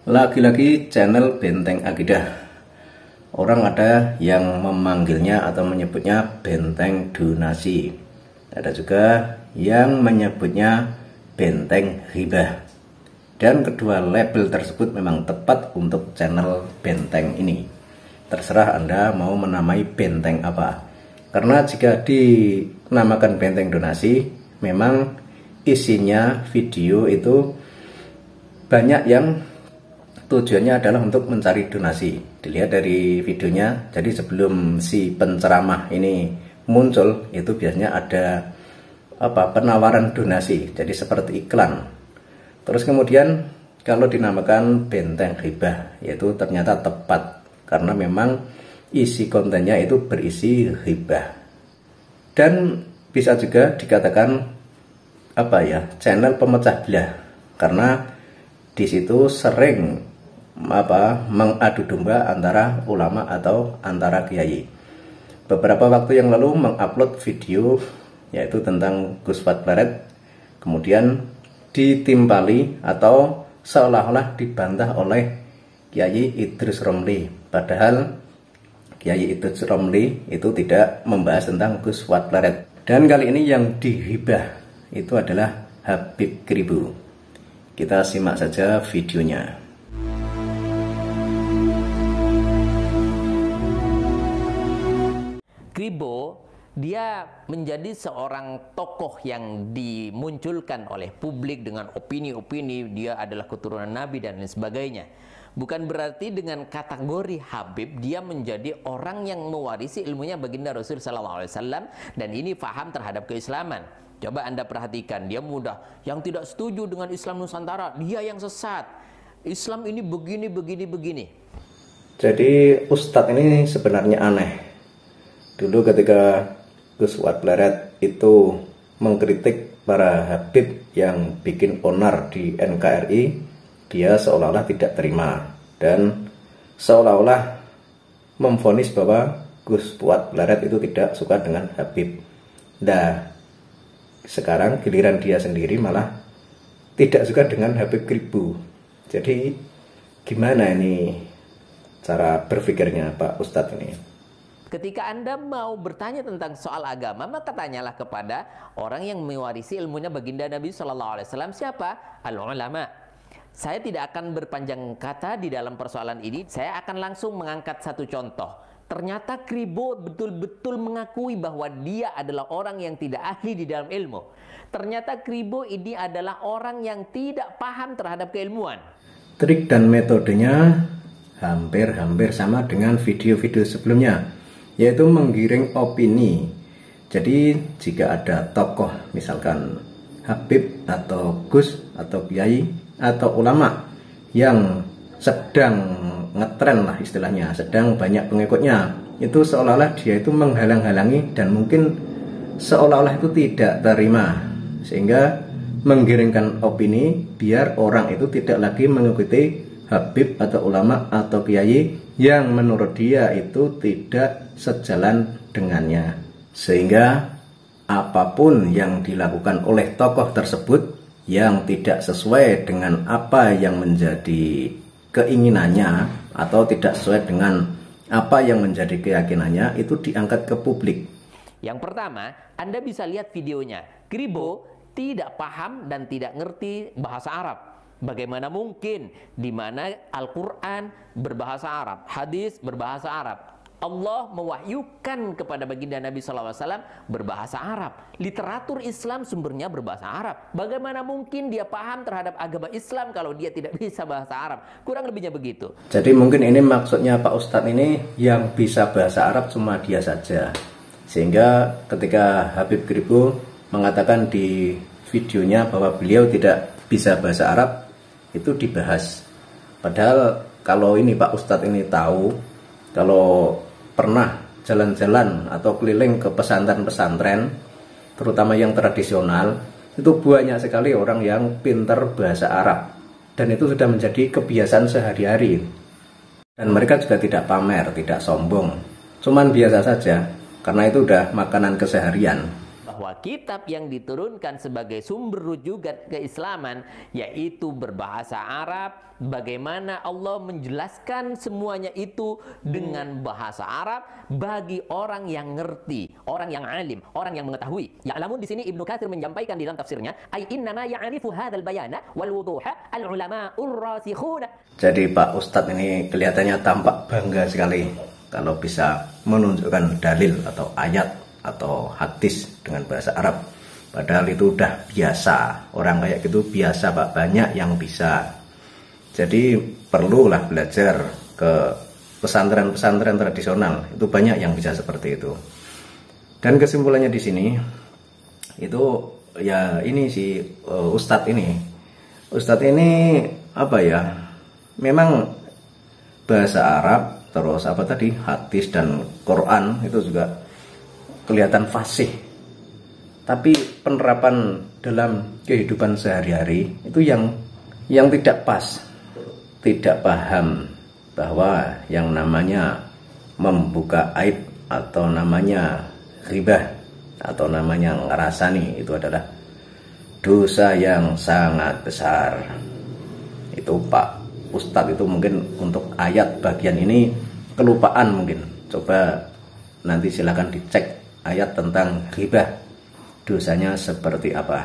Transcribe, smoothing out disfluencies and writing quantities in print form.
Lagi-lagi channel Benteng Akidah. Orang ada yang memanggilnya atau menyebutnya benteng donasi. Ada juga yang menyebutnya benteng hibah. Dan kedua label tersebut memang tepat untuk channel benteng ini. Terserah Anda mau menamai benteng apa. Karena jika dinamakan benteng donasi, memang isinya video itu banyak yang tujuannya adalah untuk mencari donasi. Dilihat dari videonya, jadi sebelum si penceramah ini muncul, itu biasanya ada penawaran donasi, jadi seperti iklan. Terus kemudian kalau dinamakan benteng hibah, yaitu ternyata tepat karena memang isi kontennya itu berisi hibah. Dan bisa juga dikatakan channel pemecah belah, karena di situ sering mengadu domba antara ulama atau antara kiai. Beberapa waktu yang lalu mengupload video yaitu tentang Gus Fuad Baret, kemudian ditimpali atau seolah-olah dibantah oleh Kiai Idrus Romli, padahal Kiai Idrus Romli itu tidak membahas tentang Gus Fuad Baret. Dan kali ini yang dihibah itu adalah Habib Kribo. Kita simak saja videonya. Kribo, dia menjadi seorang tokoh yang dimunculkan oleh publik dengan opini-opini, dia adalah keturunan Nabi dan lain sebagainya. Bukan berarti dengan kategori Habib dia menjadi orang yang mewarisi ilmunya baginda Rasul SAW, dan ini faham terhadap keislaman. Coba Anda perhatikan, dia mudah yang tidak setuju dengan Islam Nusantara, dia yang sesat. Islam ini begini. Jadi Ustadz ini sebenarnya aneh. Dulu ketika Gus Fuad Baret itu mengkritik para Habib yang bikin onar di NKRI, dia seolah-olah tidak terima dan seolah-olah memvonis bahwa Gus Fuad Baret itu tidak suka dengan Habib. Nah, sekarang giliran dia sendiri malah tidak suka dengan Habib Kribo. Jadi gimana ini cara berpikirnya Pak Ustadz ini? Ketika Anda mau bertanya tentang soal agama, maka tanyalah kepada orang yang mewarisi ilmunya baginda Nabi SAW. Siapa? Al-ulama. Saya tidak akan berpanjang kata di dalam persoalan ini. Saya akan langsung mengangkat satu contoh. Ternyata Kribo betul-betul mengakui bahwa dia adalah orang yang tidak ahli di dalam ilmu. Ternyata Kribo ini adalah orang yang tidak paham terhadap keilmuan. Trik dan metodenya hampir sama dengan video-video sebelumnya, yaitu menggiring opini. Jadi jika ada tokoh misalkan Habib atau Gus atau Kiai atau ulama yang sedang ngetren lah istilahnya, sedang banyak pengikutnya, itu seolah-olah dia itu menghalang-halangi dan mungkin seolah-olah itu tidak terima, sehingga menggiringkan opini biar orang itu tidak lagi mengikuti Habib atau ulama atau kiai yang menurut dia itu tidak sejalan dengannya, sehingga apapun yang dilakukan oleh tokoh tersebut yang tidak sesuai dengan apa yang menjadi keinginannya atau tidak sesuai dengan apa yang menjadi keyakinannya itu diangkat ke publik. Yang pertama, Anda bisa lihat videonya. Kribo tidak paham dan tidak ngerti bahasa Arab. Bagaimana mungkin di mana Al-Quran berbahasa Arab, hadis berbahasa Arab, Allah mewahyukan kepada baginda Nabi SAW berbahasa Arab, literatur Islam sumbernya berbahasa Arab. Bagaimana mungkin dia paham terhadap agama Islam kalau dia tidak bisa bahasa Arab? Kurang lebihnya begitu. Jadi mungkin ini maksudnya Pak Ustadz ini yang bisa bahasa Arab cuma dia saja, sehingga ketika Habib Kribo mengatakan di videonya bahwa beliau tidak bisa bahasa Arab, itu dibahas. Padahal kalau ini Pak Ustadz ini tahu, kalau pernah jalan-jalan atau keliling ke pesantren-pesantren, terutama yang tradisional, itu banyak sekali orang yang pintar bahasa Arab, dan itu sudah menjadi kebiasaan sehari-hari. Dan mereka juga tidak pamer, tidak sombong, cuman biasa saja, karena itu udah makanan keseharian. Bahwa bahwa kitab yang diturunkan sebagai sumber rujukan keislaman yaitu berbahasa Arab, bagaimana Allah menjelaskan semuanya itu dengan bahasa Arab bagi orang yang ngerti, orang yang alim, orang yang mengetahui. Ya'lamun di sini Ibnu Katsir menyampaikan di dalam tafsirnya, ai innama ya'rifu hadzal bayana wal wuduha al ulama'ur rasikhuna. Jadi Pak Ustadz ini kelihatannya tampak bangga sekali kalau bisa menunjukkan dalil atau ayat atau hadis dengan bahasa Arab. Padahal itu udah biasa, orang kayak gitu biasa Pak, banyak yang bisa. Jadi perlulah belajar ke pesantren-pesantren tradisional, itu banyak yang bisa seperti itu. Dan kesimpulannya di sini itu ya ini si Ustadz ini apa ya? Memang bahasa Arab terus apa tadi hadis dan Quran itu juga kelihatan fasih. Tapi penerapan dalam kehidupan sehari-hari itu yang tidak pas, tidak paham bahwa yang namanya membuka aib atau namanya ghibah atau namanya ngerasani itu adalah dosa yang sangat besar. Itu Pak Ustadz itu mungkin untuk ayat bagian ini kelupaan mungkin. Coba nanti silakan dicek ayat tentang ghibah, dosanya seperti apa.